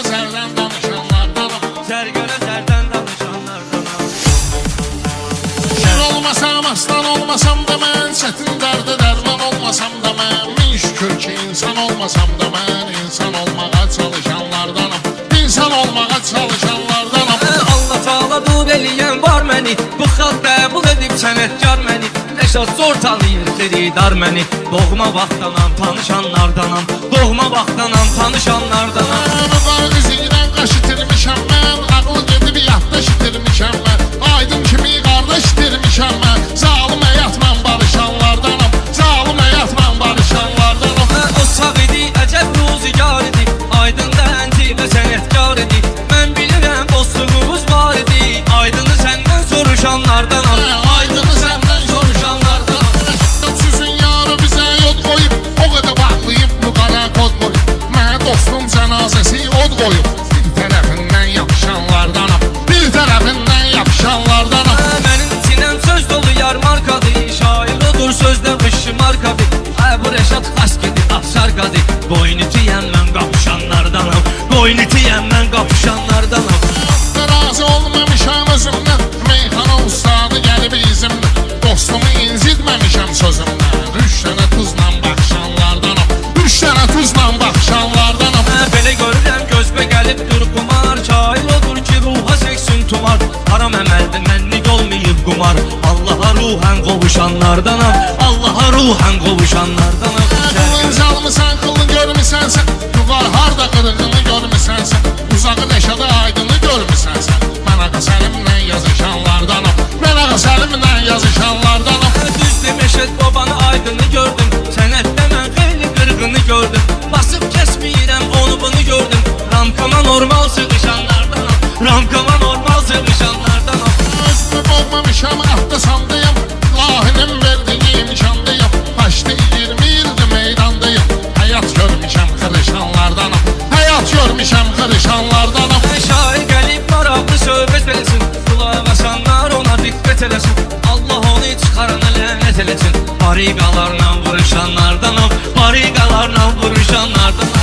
zərdən danışanlardanam. Zərgərə zərdən danışanlardanam. Şir olmasam, aslan olmasam da mən, çətin dərdə dərman olmasam da mən, min şükür ki insan olmasam da mən, insan olmağa çalışanlardanam. İnsan olmağa çalışanlardanam. Allah Taala dub eləyən var məni, bu xalq qəbul edib sənətkar məni. Nəşat zor tanıyır xeridar məni, doğma vaxtdanam tanışanlardanam. Doğma vaxtdanam tanışanlardanam. Mübarək izindən qaş itirmişəm mən, ağlı gedib yadda itirmişəm mən, aydın kimi qardaş itirmişəm mən. Zalım həyatla barışanlardanam, zalım həyatla barışanlardanam. O sağ idi, əcəb ruzigar idi, aydında əntiqə sənətkar idi. Mən bilirəm dostluğumuz var idi, aydını səndən soruşanlardanam. Aydını səndən soruşanlardanam. Sizin yarı bizə yod qoyub, o qədər bağlayıb bu qara kod qoyub. Mənə dostum cənazəsi od qoyub, bir tərəfindən yapışanlardanam, bir tərəfindən yapışanlardanam. Mənim sinəm söz dolu yar markadır, şair odur sözdə qışı markadır. Bu Rəşad xas gedib afşar qadı, boyun itiyəm mən qapışanlardanam. Boyun itiyəm mən qapışanlardanam. Razı olmamışam özümdən, meyxana ustadı gəlib izimdən, dostumu incitməmişəm sözümdən. Üç dənə tuzla baxışanlardanam, üç dənə tuzla baxışanlardanam. Belə görürəm gözbə gəlib dur qumar, şair odur ki ruha çəksin tumar. Haram əməldir mənlik olmayıb qumar, Allaha ruhən qovuşanlardanam. Allaha ruhən qovuşanlardanam. Qılın çalmısan, qılın görmüsənsən, yuvar harda qırığını görmüsənsən, uzağı Rəşadı aydını görmüsənsən. Mən ağa Səlimlə yazışanlardanam, mən ağa Səlimlə yazışanlardanam. Düzdür Məşəd babanı aydını gördüm, sənətdə mən xeyli qırğını gördüm. Basıb kəsməyirəm onu bunu gördüm, ramkama normal sığışanlardanam. Ramkama normal sığışanlardanam. Özümü boğmamışam, atda sandayım, ilahinin verdiği imkandayım. Başda 20 ildir meydandayım, həyat görmüşəm xırışanlardanam, həyat görmüşəm xırışanlardanam. Şair gəlib maraqlı söhbət eləsin, qulaq asanlar ona diqqət eləsin. Allah onu çıxarana lənət eləsin, bariqalarla vuruşanlardanam, bariqalarla vuruşanlardanam.